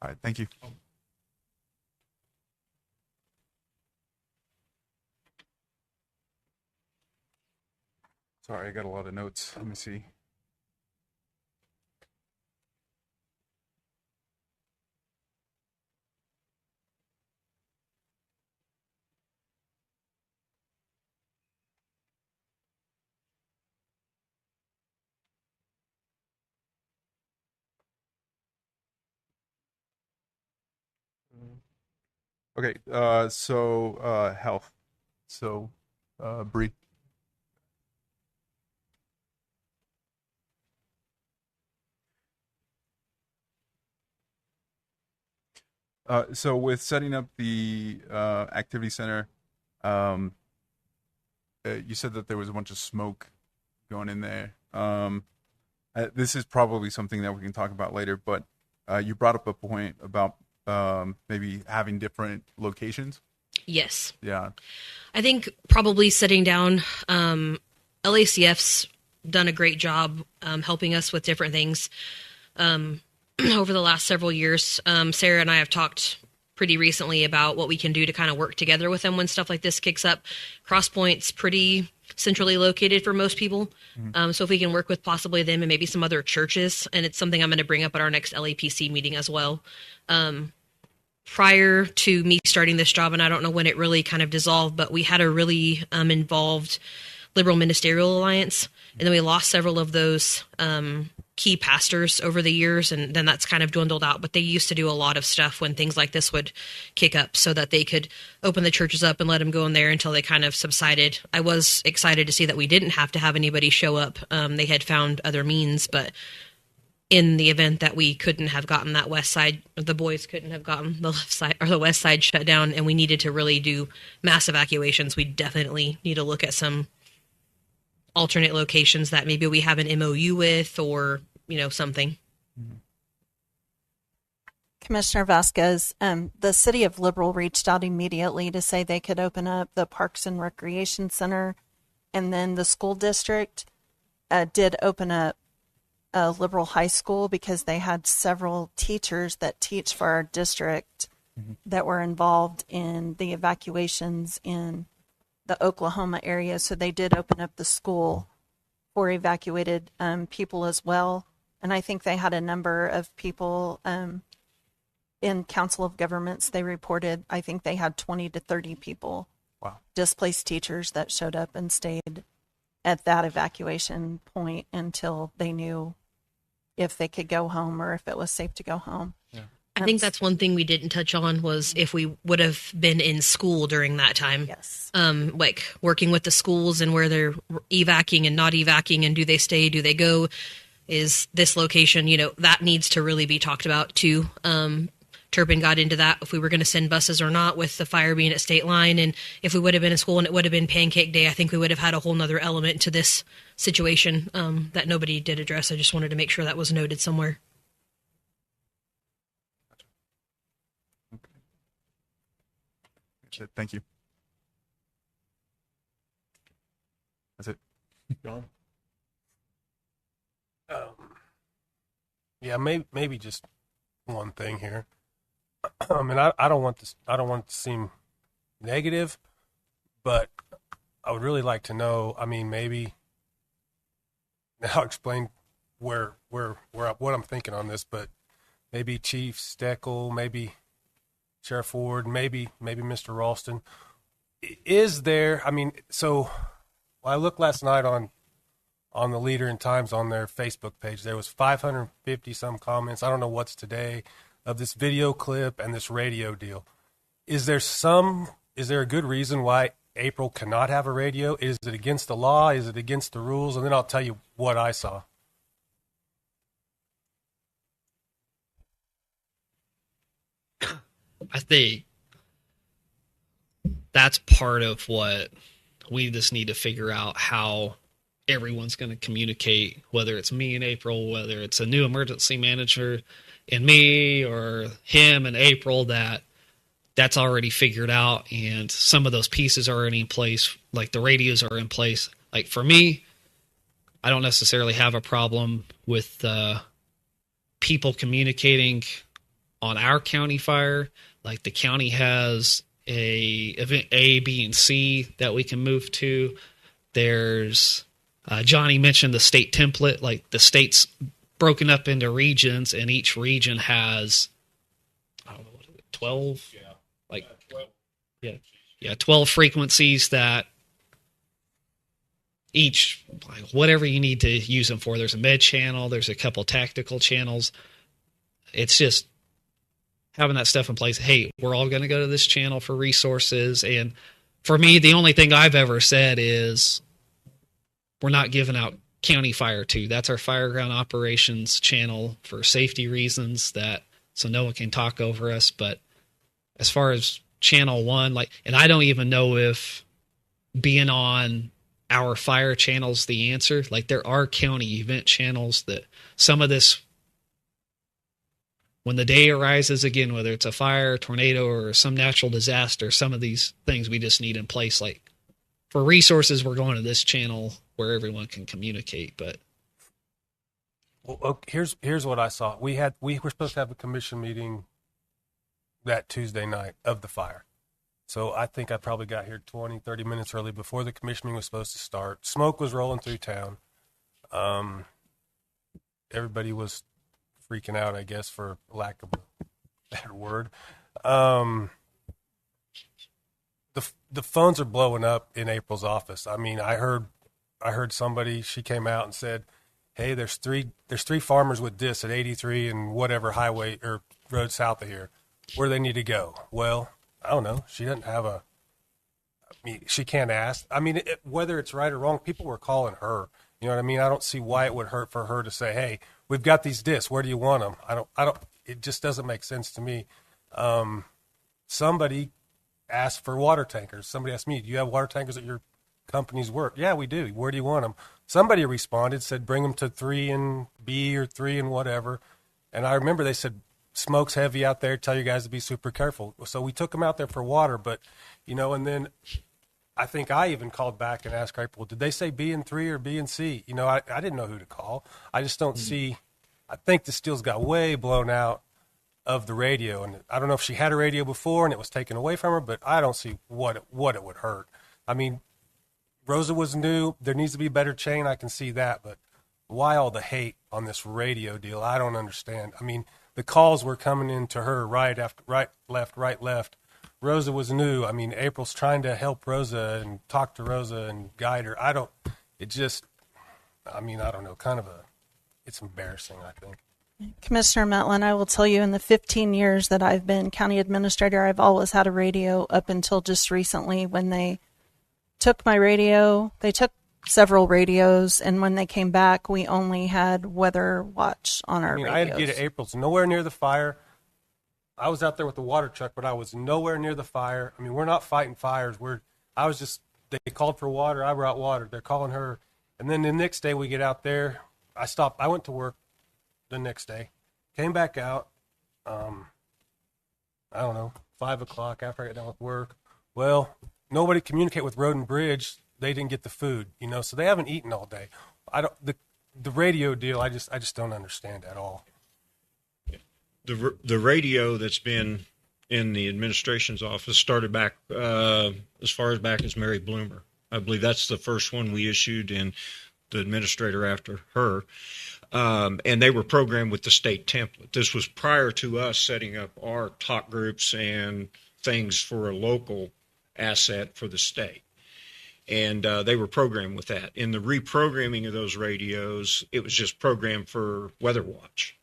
All right. Thank you. Sorry, I got a lot of notes. Let me see. Okay, health. So, Bree. So with setting up the activity center, you said that there was a bunch of smoke going in there. This is probably something that we can talk about later, but you brought up a point about maybe having different locations. Yes. Yeah. I think probably sitting down, LACF's done a great job helping us with different things over the last several years. Sarah and I have talked pretty recently about what we can do to kind of work together with them when stuff like this kicks up. Cross Point's pretty centrally located for most people. So if we can work with possibly them and maybe some other churches, and it's something I'm going to bring up at our next LAPC meeting as well. Prior to me starting this job, and I don't know when it really kind of dissolved, but we had a really involved Liberal Ministerial Alliance, and then we lost several of those key pastors over the years, and then that's kind of dwindled out. But they used to do a lot of stuff when things like this would kick up so that they could open the churches up and let them go in there until they kind of subsided. I was excited to see that we didn't have to have anybody show up. They had found other means, but in the event that we couldn't have gotten that west side, the boys couldn't have gotten the left side or the west side shut down, and we needed to really do mass evacuations, we definitely need to look at some alternate locations that maybe we have an MOU with, or, you know, something. Commissioner Vasquez, the city of Liberal reached out immediately to say they could open up the Parks and Recreation Center, and then the school district did open up a Liberal high school because they had several teachers that teach for our district that were involved in the evacuations in the Oklahoma area. So they did open up the school for evacuated people as well. And I think they had a number of people in Council of Governments. They reported, I think they had 20 to 30 people, displaced teachers that showed up and stayed at that evacuation point until they knew if they could go home or if it was safe to go home. Yeah. I think that's one thing we didn't touch on was if we would have been in school during that time. Yes. Like working with the schools and where they're evacing and not evacing, and do they stay, do they go, is this location, you know, that needs to really be talked about too. Turpin got into that, if we were going to send buses or not, with the fire being at State Line. And if we would have been in school and it would have been Pancake Day, I think we would have had a whole nother element to this situation that nobody did address. I just wanted to make sure that was noted somewhere. Okay. Thank you. That's it. John? Yeah, maybe just one thing here. And I don't want this. I don't want it to seem negative, but I would really like to know. I mean, maybe I'll explain where what I'm thinking on this, but maybe Chief Steckel, maybe Sheriff Ward, maybe Mr. Ralston. Is there? I mean, so I looked last night on the Leader and Times on their Facebook page. There was 550 some comments. I don't know what's today, of this video clip and this radio deal. Is there a good reason why April cannot have a radio? Is it against the law? Is it against the rules? And then I'll tell you what I saw. I think that's part of what we just need to figure out, how everyone's going to communicate, whether it's me and April, whether it's a new emergency manager and me, or him and April, that's already figured out. And some of those pieces are already in place, like the radios are in place. Like for me, I don't necessarily have a problem with people communicating on our county fire. Like the county has a event A, B, and C that we can move to. There's Johnny mentioned the state template. Like the state's broken up into regions, and each region has, I don't know, what is it, 12? Yeah. Like 12. Yeah, 12 frequencies that each, like, whatever you need to use them for. There's a med channel, there's a couple tactical channels. It's just having that stuff in place. Hey, we're all going to go to this channel for resources. And for me, the only thing I've ever said is we're not giving out County Fire 2. That's our fireground operations channel for safety reasons, so no one can talk over us. But as far as channel 1, and I don't even know if being on our fire channel's the answer. Like there are county event channels that some of this, when the day arises again, whether it's a fire, tornado, or some natural disaster, some of these things we just need in place. Like for resources, we're going to this channel where everyone can communicate. But well, here's what I saw. We were supposed to have a commission meeting that Tuesday night of the fire. So I think I probably got here 20, 30 minutes early before the commissioning was supposed to start. Smoke was rolling through town. Everybody was freaking out, I guess, for lack of a better word. The phones are blowing up in April's office. I mean, I heard somebody, she came out and said, "Hey, there's three farmers with discs at 83 and whatever highway or road south of here. Where do they need to go?" Well, I don't know. She doesn't have she can't ask. I mean, whether it's right or wrong, people were calling her. You know what I mean? I don't see why it would hurt for her to say, "Hey, we've got these discs. Where do you want them?" I don't, it just doesn't make sense to me. Somebody asked for water tankers. Somebody asked me, "Do you have water tankers at your company's work?" "Yeah, we do." "Where do you want them?" Somebody responded, said, "Bring them to 3 and B or 3 and whatever." And I remember they said, "Smoke's heavy out there. Tell you guys to be super careful." So we took them out there for water, but, and then I think I even called back and asked April, "Did they say B and 3 or B and C?" I didn't know who to call. I just don't see, I think the steel's got way blown out of the radio. And I don't know if she had a radio before and it was taken away from her, but I don't see what it would hurt. I mean, Rosa was new. There needs to be a better chain. I can see that, but why all the hate on this radio deal? I don't understand. I mean, the calls were coming in to her right, left. Rosa was new. I mean, April's trying to help Rosa and talk to Rosa and guide her. I don't know, it's embarrassing, I think. Commissioner Metlin, I will tell you, in the 15 years that I've been county administrator, I've always had a radio up until just recently when they took my radio. They took several radios, and when they came back, we only had Weather Watch on our radios. I had to get to April's nowhere near the fire. I was out there with the water truck, but I was nowhere near the fire. I mean, we're not fighting fires. They called for water. I brought water. They're calling her. And then the next day we get out there. I went to work the next day, came back out, I don't know, 5 o'clock after I got done with work. Well, nobody communicated with Road and Bridge. They didn't get the food, so they haven't eaten all day. The radio deal, I just don't understand at all. The radio that's been in the administration's office started back as far back as Mary Bloomer. I believe that's the first one we issued, and the administrator after her. And they were programmed with the state template. This was prior to us setting up our talk groups and things for a local asset for the state. And they were programmed with that. In the reprogramming of those radios, it was just programmed for Weather Watch.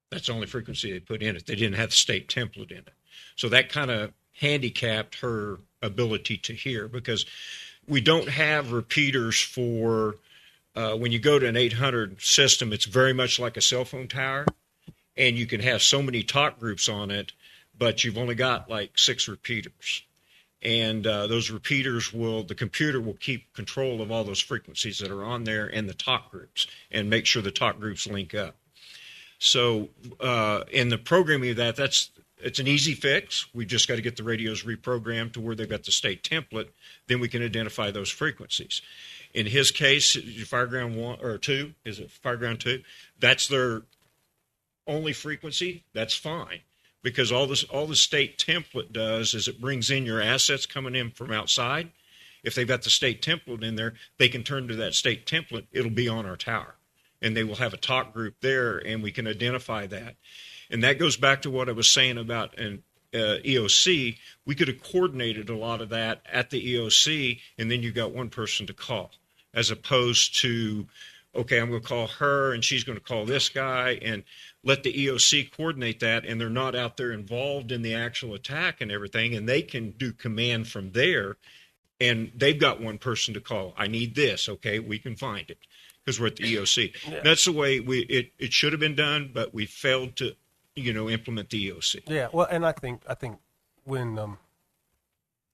That's the only frequency they put in it. They didn't have the state template in it. So that kind of handicapped her ability to hear, because we don't have repeaters for when you go to an 800 system. It's very much like a cell phone tower, and you can have so many talk groups on it but you've only got like 6 repeaters. And those repeaters the computer will keep control of all those frequencies that are on there and the talk groups and make sure the talk groups link up. So in the programming of it's an easy fix. We just got to get the radios reprogrammed to where they've got the state template. Then we can identify those frequencies. In his case, Fireground 1 or 2, is it Fireground 2? That's their only frequency. That's fine. Because all the state template does is it brings in your assets coming in from outside. If they've got the state template in there, they can turn to that state template. It'll be on our tower. And they will have a talk group there, and we can identify that. And that goes back to what I was saying about an EOC. We could have coordinated a lot of that at the EOC, and then you got one person to call, as opposed to, okay, I'm going to call her, and she's going to call this guy, and let the EOC coordinate that, and they're not out there involved in the actual attack and everything, and they can do command from there, and they've got one person to call. I need this, okay, we can find it, because we're at the EOC. Yeah. That's the way it should have been done, but we failed to, implement the EOC. Yeah, well, and I think when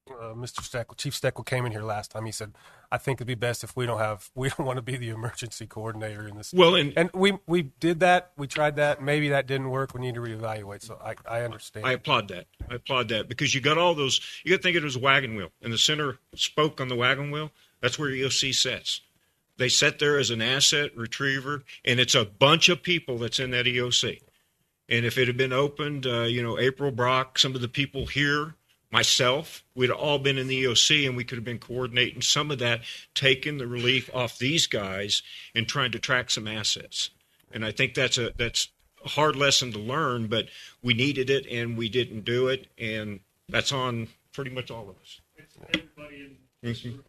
Chief Steckel came in here last time, he said, I think it'd be best if we don't want to be the emergency coordinator in this. Well, and we did that. We tried that. Maybe that didn't work. We need to reevaluate. So I understand. I applaud that because you got all those. You got to think it was a wagon wheel, and the center spoke on the wagon wheel. That's where EOC sits. They sit there as an asset retriever, and it's a bunch of people that's in that EOC. And if it had been opened, April Brock, some of the people here, myself, we'd all been in the EOC, and we could have been coordinating some of that, taking the relief off these guys and trying to track some assets. And I think that's a hard lesson to learn, but we needed it and we didn't do it, and that's on pretty much all of us. It's everybody in this group.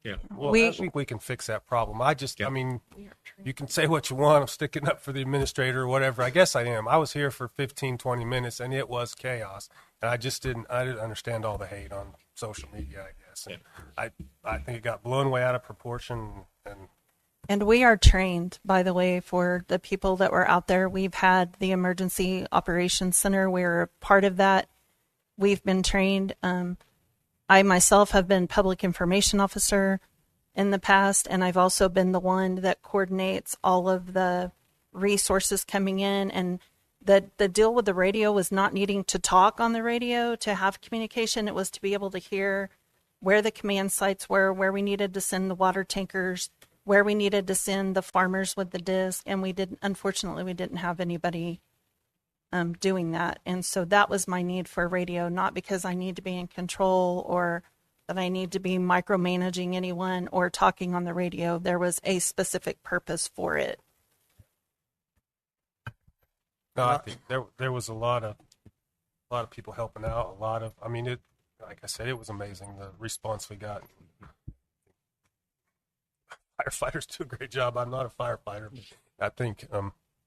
Yeah. Well, I think we can fix that problem. I mean, you can say what you want. I'm sticking up for the administrator or whatever. I guess I am. I was here for 15, 20 minutes, and it was chaos. And I didn't understand all the hate on social media, I guess. And I think it got blown way out of proportion. And we are trained, by the way, for the people that were out there. We've had the Emergency Operations Center. We're a part of that. We've been trained. I myself have been public information officer in the past, and I've also been the one that coordinates all of the resources coming in. And the deal with the radio was not needing to talk on the radio to have communication. It was to be able to hear where the command sites were, where we needed to send the water tankers, where we needed to send the farmers with the disc. And unfortunately, we didn't have anybody doing that. And so that was my need for radio, not because I need to be in control or that I need to be micromanaging anyone or talking on the radio. There was a specific purpose for it. No, I think there was a lot of people helping out. Like I said, it was amazing, the response we got. Firefighters do a great job. I'm not a firefighter, but I think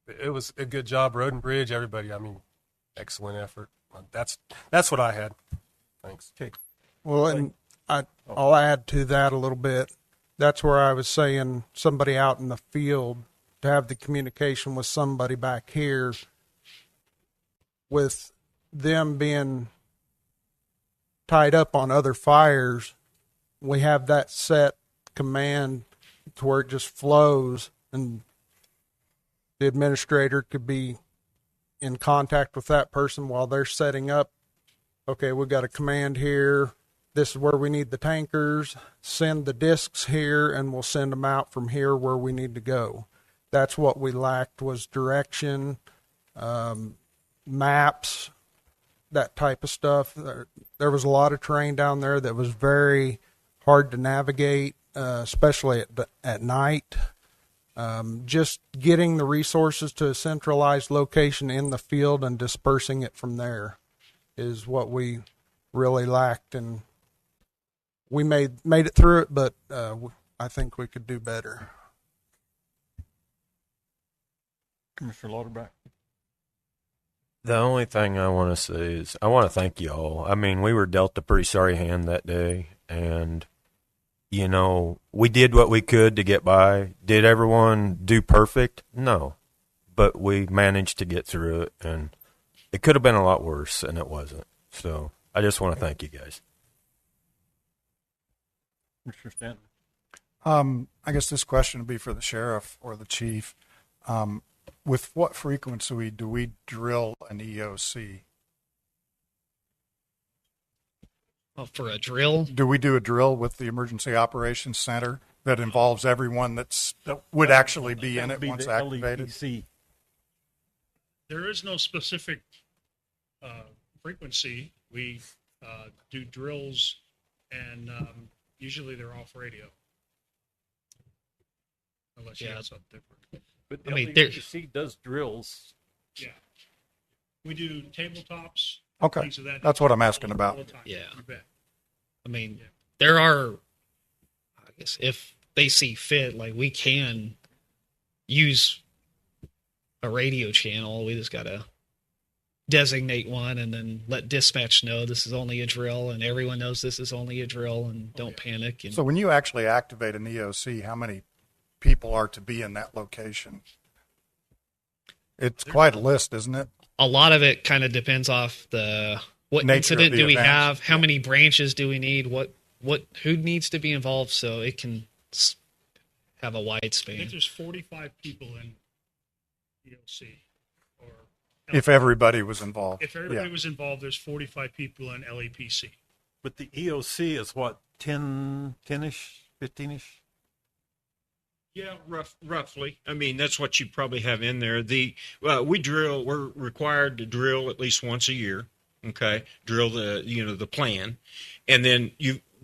it was a good job. Road and Bridge, everybody. Excellent effort. That's what I had. Thanks. Okay. Well, and I'll add to that a little bit. That's where I was saying somebody out in the field to have the communication with somebody back here, with them being tied up on other fires. We have that set command to where it just flows, and the administrator could be in contact with that person while they're setting up. Okay, we've got a command here. This is where we need the tankers. Send the discs here, and we'll send them out from here where we need to go. That's what we lacked, was direction, maps, that type of stuff. There was a lot of terrain down there that was very hard to navigate, especially at night. Just getting the resources to a centralized location in the field and dispersing it from there is what we really lacked, and we made it through it, but I think we could do better. Commissioner Lauterbach. The only thing I want to say is I want to thank you all. We were dealt a pretty sorry hand that day, and we did what we could to get by. Did everyone do perfect? No. But we managed to get through it, and it could have been a lot worse, and it wasn't. So I just want to thank you guys. Mr. Stanton. I guess this question would be for the sheriff or the chief. With what frequency do we drill an EOC? Well, for a drill, Do we do a drill with the Emergency Operations Center that involves everyone that would actually be in That it would be once the activated? LEPC. There is no specific frequency. We do drills, and usually they're off radio. Unless you Yeah. have something different. But I mean, there- LEPC does drills. Yeah. We do tabletops. Okay, things of that that's what I'm asking all about. the time. Yeah. You bet. I mean, there are, I guess, if they see fit, like we can use a radio channel. We just got to designate one and then let dispatch know this is only a drill, and everyone knows this is only a drill, and don't panic. And So when you actually activate an EOC, how many people are to be in that location? It's quite a list, isn't it? a lot of it kind of depends off what Nature incident of the do we event. have, how many branches do we need, who needs to be involved, so it can have a wide I span. think there's 45 people in EOC. Or If everybody was involved. if everybody Yeah. was involved, there's 45 people in LAPC. But the EOC is what, 10-ish, 15-ish? Yeah, roughly. I mean, that's what you probably have in there. We're required to drill at least once a year. Okay, drill the plan, and then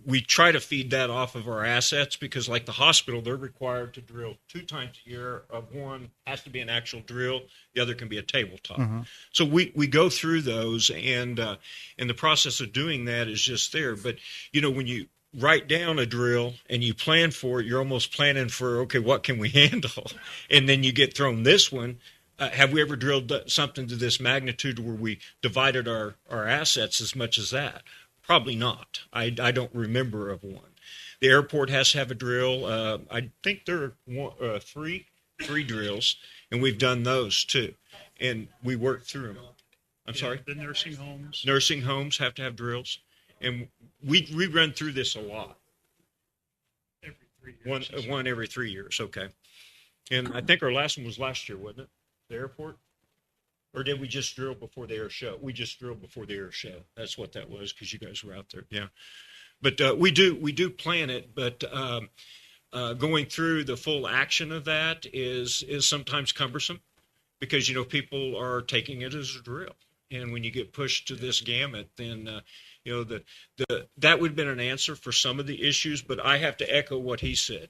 we try to feed that off of our assets, because like the hospital, they're required to drill 2 times a year. Of one has to be an actual drill, the other can be a tabletop. Mm-hmm. So we go through those, and the process of doing that is just there. But when you write down a drill and you plan for it, you're almost planning for, okay, what can we handle? And then you get thrown this one. Have we ever drilled something to this magnitude where we divided our assets as much as that? Probably not. I don't remember of one. The airport has to have a drill. I think there are three drills, and we've done those too. And we work through them. I'm sorry? The nursing homes. Nursing homes have to have drills. And we run through this a lot. Every 3 years. One every 3 years, okay. And I think our last one was last year, wasn't it? The airport? Or did we just drill before the air show? We just drilled before the air show. That's what that was, because you guys were out there. Yeah. But we do plan it, but going through the full action of that is sometimes cumbersome, because people are taking it as a drill. And when you get pushed to this gamut, then that would have been an answer for some of the issues, but I have to echo what he said.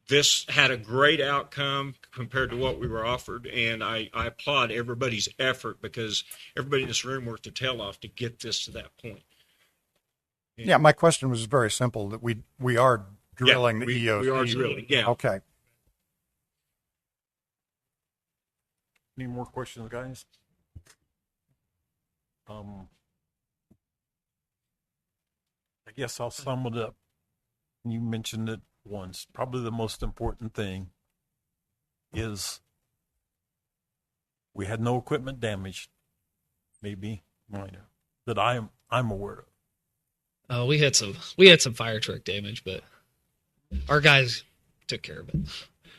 This had a great outcome compared to what we were offered, and I applaud everybody's effort, because everybody in this room worked their tail off to get this to that point. Yeah, my question was very simple, that we are drilling the EOC. We are drilling, yeah. Okay. Any more questions, guys? I guess I'll sum it up. You mentioned it once. Probably the most important thing is we had no equipment damaged, maybe minor, that I'm aware of. We had some fire truck damage, but our guys took care of it.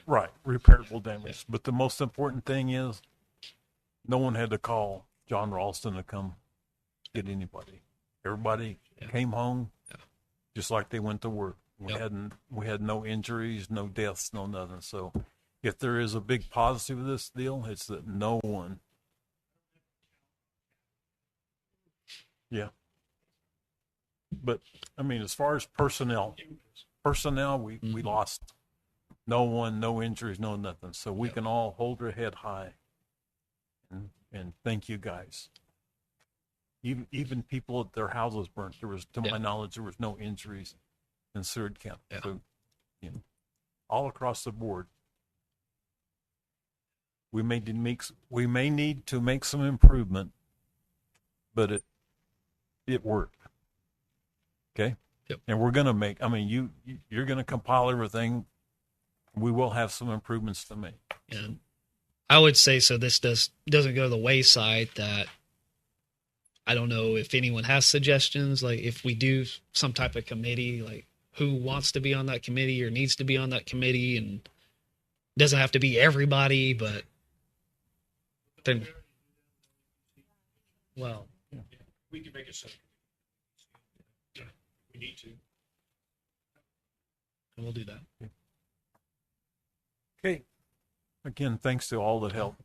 Right, repairable damage. But the most important thing is no one had to call John Ralston to come get anybody. Everybody came home just like they went to work. We had no injuries, no deaths, no nothing. So if there is a big positive of this deal, it's that no one. Yeah. But I mean, as far as personnel, we lost no one, no injuries, no nothing. So we can all hold our head high and thank you guys. Even people at their houses burnt. There was, to my knowledge, there was no injuries in Seward County. Yeah. So, all across the board, we may need to make some improvement, but it worked. Okay. Yep. And we're gonna make. I mean, you're gonna compile everything. We will have some improvements to make. And I would say so. This doesn't go to the wayside. That I don't know if anyone has suggestions. Like if we do some type of committee, like who wants to be on that committee or needs to be on that committee, and it doesn't have to be everybody, but then, well, We can make it so. We need to. we'll do that. Okay. Again, thanks to all that helped.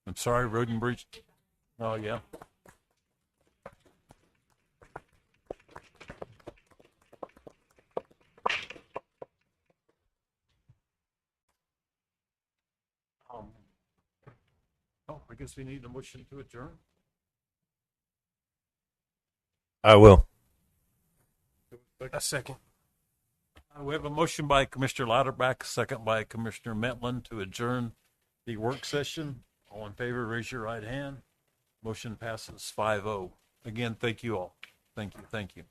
I'm sorry, Road and Bridge. Oh, yeah. I guess we need a motion to adjourn. I will. A second. We have a motion by Commissioner Lauterbach, second by Commissioner Metland to adjourn the work session. All in favor, raise your right hand. Motion passes 5-0. Again, thank you all. Thank you.